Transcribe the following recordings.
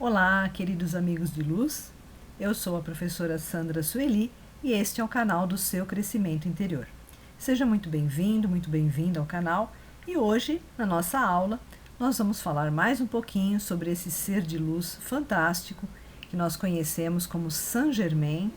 Olá, queridos amigos de luz. Eu sou a professora Sandra Sueli e este é o canal do seu crescimento interior. Seja muito bem-vindo, muito bem-vinda ao canal. E hoje, na nossa aula, nós vamos falar mais um pouquinho sobre esse ser de luz fantástico que nós conhecemos como Saint Germain,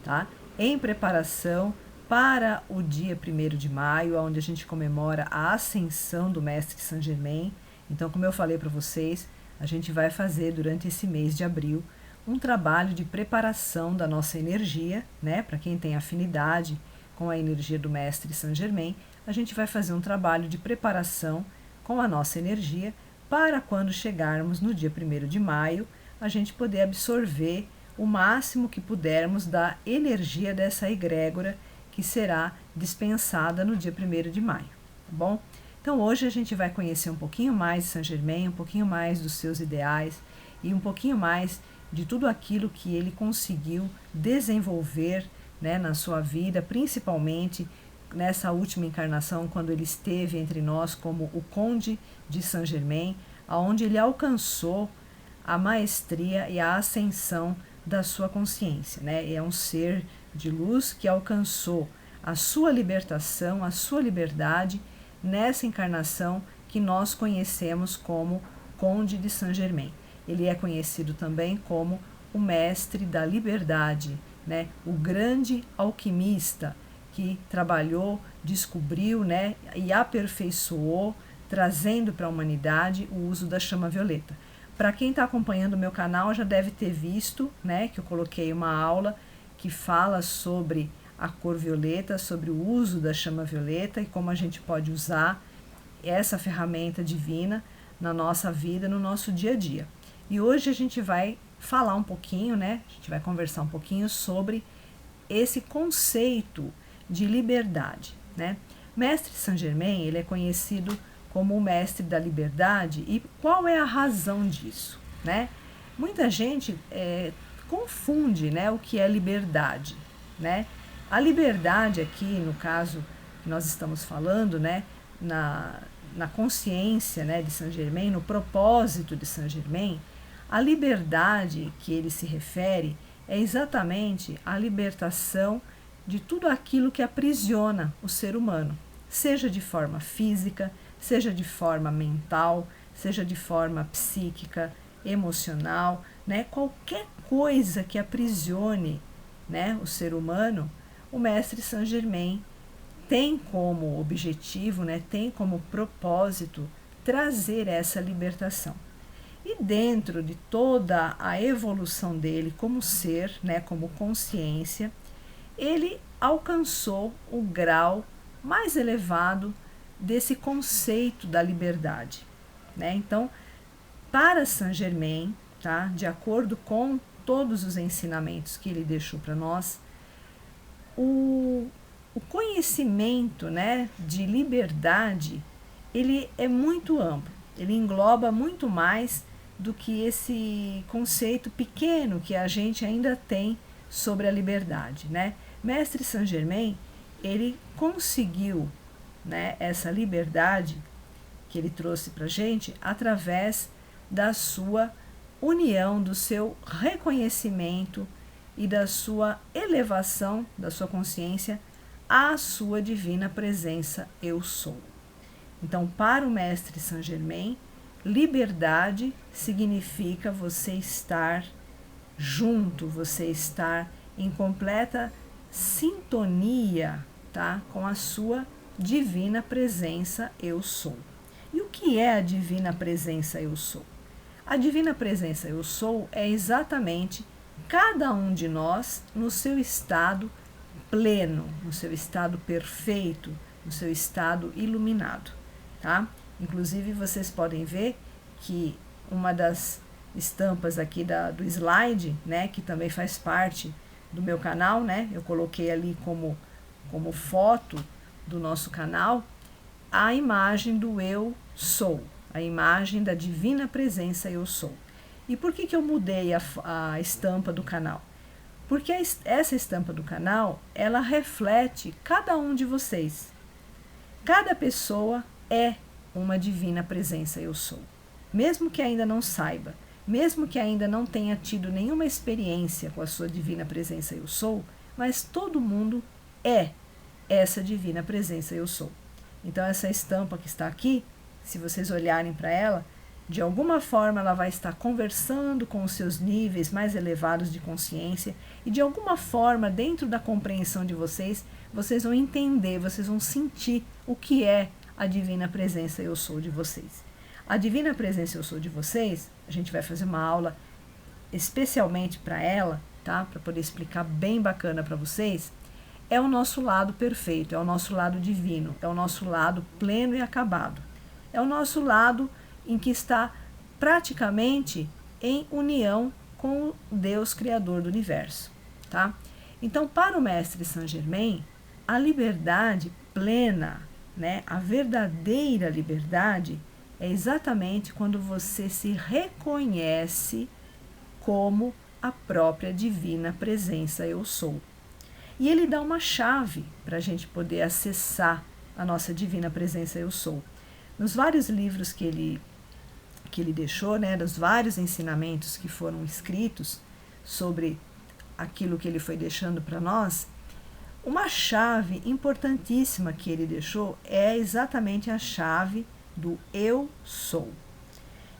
tá? Em preparação para o dia 1º de maio, onde a gente comemora a ascensão do Mestre Saint Germain. Então, como eu falei para vocês, a gente vai fazer durante esse mês de abril um trabalho de preparação da nossa energia, né? Para quem tem afinidade com a energia do Mestre Saint Germain, a gente vai fazer um trabalho de preparação com a nossa energia para quando chegarmos no dia 1º de maio, a gente poder absorver o máximo que pudermos da energia dessa egrégora que será dispensada no dia 1º de maio, tá bom? Então hoje a gente vai conhecer um pouquinho mais de Saint Germain, um pouquinho mais dos seus ideais e um pouquinho mais de tudo aquilo que ele conseguiu desenvolver, né, na sua vida, principalmente nessa última encarnação, quando ele esteve entre nós como o Conde de Saint Germain, onde ele alcançou a maestria e a ascensão da sua consciência, né? É um ser de luz que alcançou a sua libertação, a sua liberdade nessa encarnação que nós conhecemos como Conde de Saint Germain. Ele é conhecido também como o mestre da liberdade, né? O grande alquimista que trabalhou, descobriu, né? E aperfeiçoou, trazendo para a humanidade o uso da chama violeta. Para quem está acompanhando o meu canal já deve ter visto, né, que eu coloquei uma aula que fala sobre a cor violeta, sobre o uso da chama violeta e como a gente pode usar essa ferramenta divina na nossa vida, no nosso dia a dia. E hoje a gente vai falar um pouquinho, né? A gente vai conversar um pouquinho sobre esse conceito de liberdade, né? Mestre Saint Germain, ele é conhecido como o mestre da liberdade. E qual é a razão disso, né? Muita gente confunde, né, o que é liberdade, né? A liberdade aqui, no caso que nós estamos falando, né, na consciência, né, de Saint Germain, no propósito de Saint Germain, a liberdade que ele se refere é exatamente a libertação de tudo aquilo que aprisiona o ser humano, seja de forma física, seja de forma mental, seja de forma psíquica, emocional, né, qualquer coisa que aprisione, né, o ser humano. O Mestre Saint Germain tem como objetivo, né, tem como propósito trazer essa libertação. E dentro de toda a evolução dele como ser, né, como consciência, ele alcançou o grau mais elevado desse conceito da liberdade, né? Então, para Saint Germain, tá, de acordo com todos os ensinamentos que ele deixou para nós, o conhecimento, né, de liberdade, ele é muito amplo, ele engloba muito mais do que esse conceito pequeno que a gente ainda tem sobre a liberdade, né? Mestre Saint Germain, ele conseguiu, né, essa liberdade que ele trouxe para a gente através da sua união, do seu reconhecimento e da sua elevação da sua consciência à sua divina presença eu sou. Então, para o Mestre Saint Germain, liberdade significa você estar junto, você estar em completa sintonia, tá, com a sua divina presença eu sou. E o que é a divina presença eu sou? A divina presença eu sou é exatamente cada um de nós no seu estado pleno, no seu estado perfeito, no seu estado iluminado, tá? Inclusive vocês podem ver que uma das estampas aqui do slide, né, que também faz parte do meu canal, né, eu coloquei ali como foto do nosso canal, a imagem do eu sou, a imagem da divina presença eu sou. E por que eu mudei a estampa do canal? Porque essa estampa do canal, ela reflete cada um de vocês. Cada pessoa é uma divina presença eu sou. Mesmo que ainda não saiba, mesmo que ainda não tenha tido nenhuma experiência com a sua divina presença eu sou, mas todo mundo é essa divina presença eu sou. Então essa estampa que está aqui, se vocês olharem para ela, de alguma forma ela vai estar conversando com os seus níveis mais elevados de consciência e de alguma forma, dentro da compreensão de vocês, vocês vão entender, vocês vão sentir o que é a divina presença eu sou de vocês. A divina presença eu sou de vocês, a gente vai fazer uma aula especialmente para ela, tá? Para poder explicar bem bacana para vocês. É o nosso lado perfeito, é o nosso lado divino, é o nosso lado pleno e acabado. É o nosso lado em que está praticamente em união com o Deus Criador do Universo, tá? Então, para o Mestre Saint Germain, a liberdade plena, né, a verdadeira liberdade, é exatamente quando você se reconhece como a própria divina presença eu sou. E ele dá uma chave para a gente poder acessar a nossa divina presença eu sou. Nos vários livros que ele deixou, né, dos vários ensinamentos que foram escritos sobre aquilo que ele foi deixando para nós, uma chave importantíssima que ele deixou é exatamente a chave do eu sou.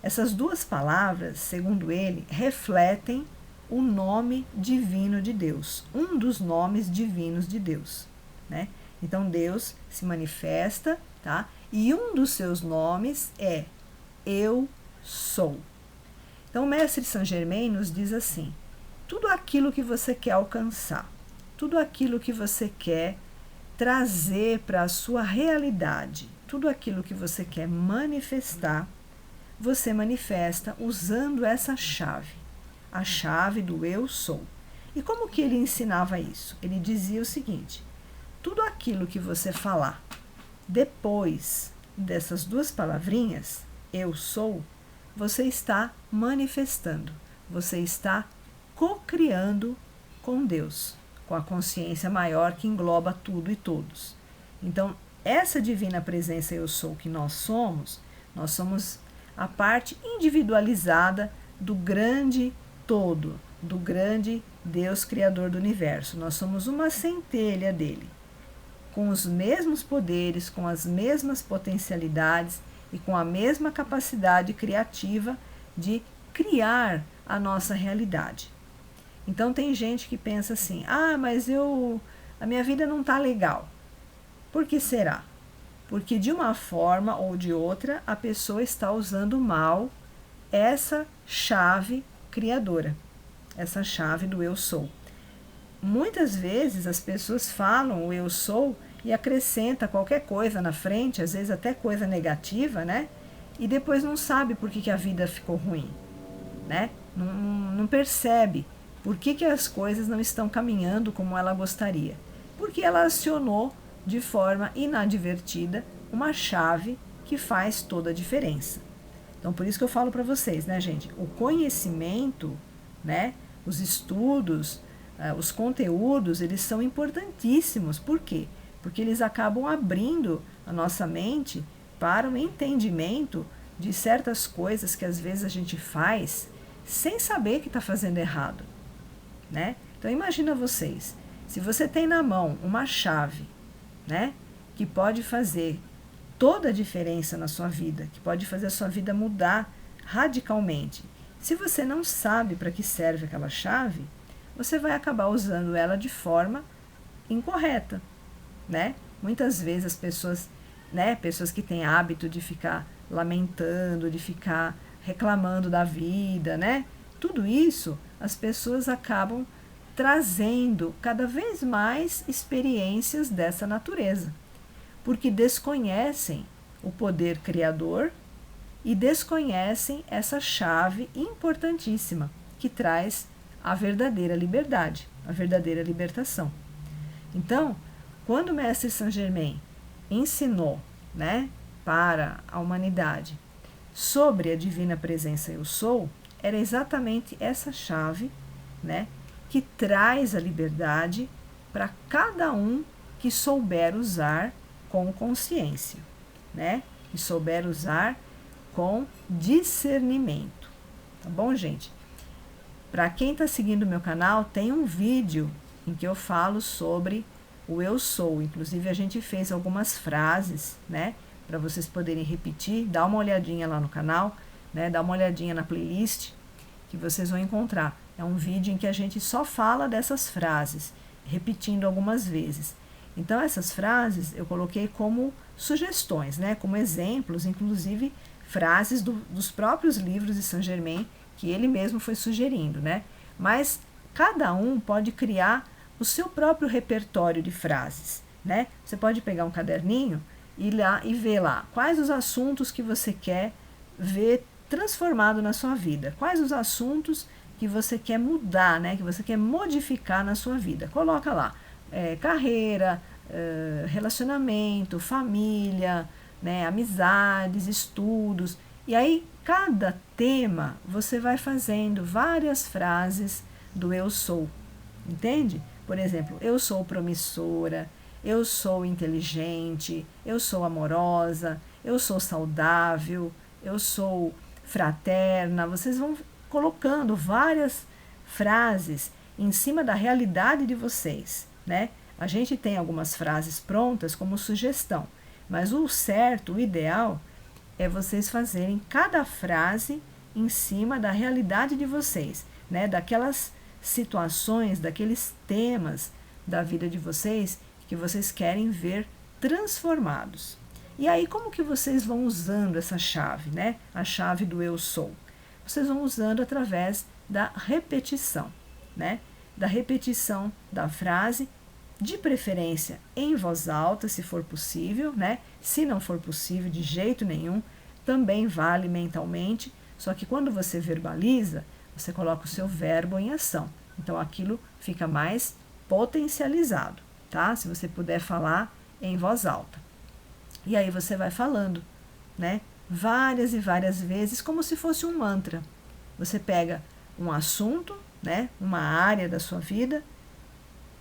Essas duas palavras, segundo ele, refletem o nome divino de Deus, um dos nomes divinos de Deus, né? Então Deus se manifesta, tá? E um dos seus nomes é eu sou. Então o Mestre Saint Germain nos diz assim: tudo aquilo que você quer alcançar, tudo aquilo que você quer trazer para a sua realidade, tudo aquilo que você quer manifestar, você manifesta usando essa chave, a chave do eu sou. E como que ele ensinava isso? Ele dizia o seguinte: tudo aquilo que você falar depois dessas duas palavrinhas, eu sou, você está manifestando, você está co-criando com Deus, com a consciência maior que engloba tudo e todos. Então, essa divina presença eu sou que nós somos a parte individualizada do grande todo, do grande Deus Criador do Universo. Nós somos uma centelha dele, com os mesmos poderes, com as mesmas potencialidades e com a mesma capacidade criativa de criar a nossa realidade. Então tem gente que pensa assim: mas a minha vida não está legal. Por que será? Porque de uma forma ou de outra a pessoa está usando mal essa chave criadora, essa chave do eu sou. Muitas vezes as pessoas falam o eu sou e acrescenta qualquer coisa na frente, às vezes até coisa negativa, né? E depois não sabe por que a vida ficou ruim, né? Não percebe por que as coisas não estão caminhando como ela gostaria. Porque ela acionou de forma inadvertida uma chave que faz toda a diferença. Então, por isso que eu falo para vocês, né, gente? O conhecimento, né, os estudos, os conteúdos, eles são importantíssimos. Por quê? Porque eles acabam abrindo a nossa mente para o entendimento de certas coisas que às vezes a gente faz sem saber que está fazendo errado, né? Então imagina vocês, se você tem na mão uma chave, né, que pode fazer toda a diferença na sua vida, que pode fazer a sua vida mudar radicalmente. Se você não sabe para que serve aquela chave, você vai acabar usando ela de forma incorreta, né? Muitas vezes as pessoas, né, pessoas que têm hábito de ficar lamentando, de ficar reclamando da vida, né? Tudo isso as pessoas acabam trazendo cada vez mais experiências dessa natureza, porque desconhecem o poder criador e desconhecem essa chave importantíssima que traz a verdadeira liberdade, a verdadeira libertação. Então, quando o Mestre Saint Germain ensinou, né, para a humanidade sobre a divina presença eu sou, era exatamente essa chave, né, que traz a liberdade para cada um que souber usar com consciência, né, que souber usar com discernimento. tá bom, gente? Para quem está seguindo o meu canal, tem um vídeo em que eu falo sobre o eu sou. Inclusive, a gente fez algumas frases, né? Para vocês poderem repetir. Dá uma olhadinha lá no canal, né? Dá uma olhadinha na playlist que vocês vão encontrar. É um vídeo em que a gente só fala dessas frases, repetindo algumas vezes. Então, essas frases eu coloquei como sugestões, né? Como exemplos, inclusive frases dos próprios livros de Saint-Germain, que ele mesmo foi sugerindo, né? Mas cada um pode criar o seu próprio repertório de frases, né? Você pode pegar um caderninho e ir lá e ver lá quais os assuntos que você quer ver transformado na sua vida, quais os assuntos que você quer mudar, né? Que você quer modificar na sua vida. Coloca lá carreira, relacionamento, família, né? Amizades, estudos. E aí, cada tema, você vai fazendo várias frases do eu sou, entende? Por exemplo, eu sou promissora, eu sou inteligente, eu sou amorosa, eu sou saudável, eu sou fraterna. Vocês vão colocando várias frases em cima da realidade de vocês, né? A gente tem algumas frases prontas como sugestão, mas o certo, o ideal, é vocês fazerem cada frase em cima da realidade de vocês, né? Daquelas situações, daqueles temas da vida de vocês que vocês querem ver transformados. E aí, como que vocês vão usando essa chave, né? A chave do eu sou. Vocês vão usando através da repetição, né? Da repetição da frase, de preferência em voz alta, se for possível, né? Se não for possível, de jeito nenhum, também vale mentalmente, só que quando você verbaliza, você coloca o seu verbo em ação. Então, aquilo fica mais potencializado, tá? Se você puder falar em voz alta. E aí você vai falando, né? Várias e várias vezes, como se fosse um mantra. Você pega um assunto, né? Uma área da sua vida,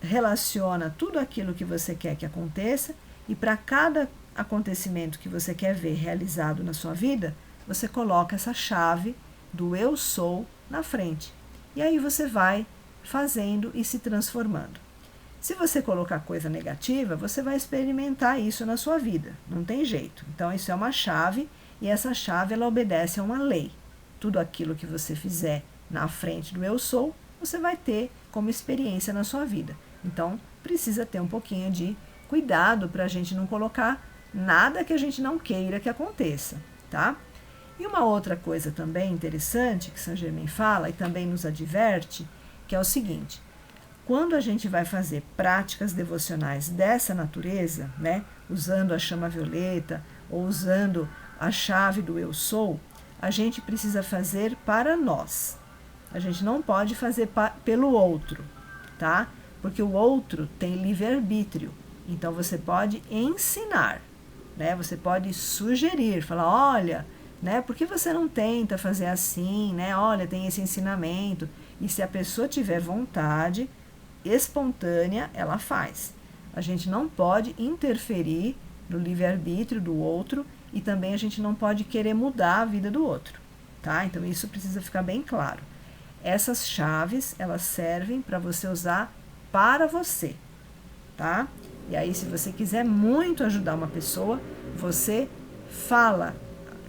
relaciona tudo aquilo que você quer que aconteça e para cada acontecimento que você quer ver realizado na sua vida, você coloca essa chave do eu sou na frente. E aí você vai fazendo e se transformando. Se você colocar coisa negativa, você vai experimentar isso na sua vida, não tem jeito. Então isso é uma chave e essa chave ela obedece a uma lei. Tudo aquilo que você fizer na frente do eu sou, você vai ter como experiência na sua vida. Então, precisa ter um pouquinho de cuidado para a gente não colocar nada que a gente não queira que aconteça, tá? E uma outra coisa também interessante que Saint-Germain fala e também nos adverte, que é o seguinte: quando a gente vai fazer práticas devocionais dessa natureza, né, usando a chama violeta ou usando a chave do eu sou, a gente precisa fazer para nós. A gente não pode fazer pelo outro, tá? Porque o outro tem livre-arbítrio. Então, você pode ensinar, né? Você pode sugerir, falar, olha, né? Por que você não tenta fazer assim, né? Olha, tem esse ensinamento. E se a pessoa tiver vontade espontânea, ela faz. A gente não pode interferir no livre-arbítrio do outro e também a gente não pode querer mudar a vida do outro, tá? Então, isso precisa ficar bem claro. Essas chaves, elas servem para você usar para você, tá? E aí, se você quiser muito ajudar uma pessoa, você fala,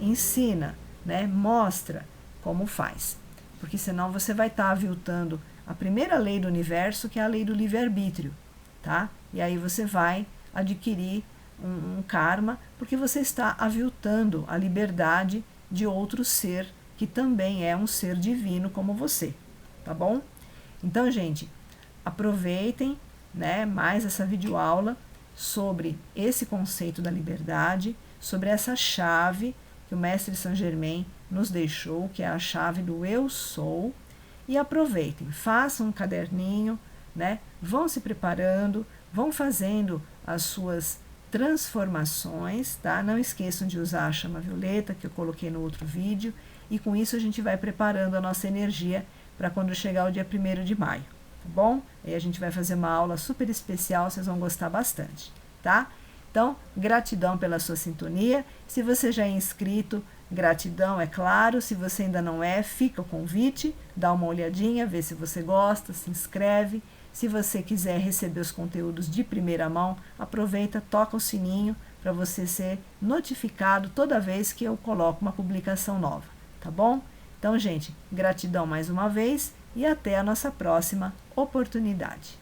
ensina, né? Mostra como faz. Porque senão você vai estar aviltando a primeira lei do universo, que é a lei do livre-arbítrio, tá? E aí você vai adquirir um karma, porque você está aviltando a liberdade de outro ser, que também é um ser divino como você, tá bom? Então, gente, aproveitem, né, mais essa videoaula sobre esse conceito da liberdade, sobre essa chave que o Mestre Saint-Germain nos deixou, que é a chave do eu sou, e aproveitem, façam um caderninho, né, vão se preparando, vão fazendo as suas transformações, tá? Não esqueçam de usar a chama violeta que eu coloquei no outro vídeo, e com isso a gente vai preparando a nossa energia para quando chegar o dia 1º de maio, tá bom? Aí a gente vai fazer uma aula super especial, vocês vão gostar bastante, tá? Então, gratidão pela sua sintonia. Se você já é inscrito, Gratidão, é claro. Se você ainda não é, fica o convite, dá uma olhadinha, vê se você gosta, se inscreve. Se você quiser receber os conteúdos de primeira mão, aproveita, toca o sininho para você ser notificado toda vez que eu coloco uma publicação nova, tá bom? Então, gente, gratidão mais uma vez e até a nossa próxima oportunidade.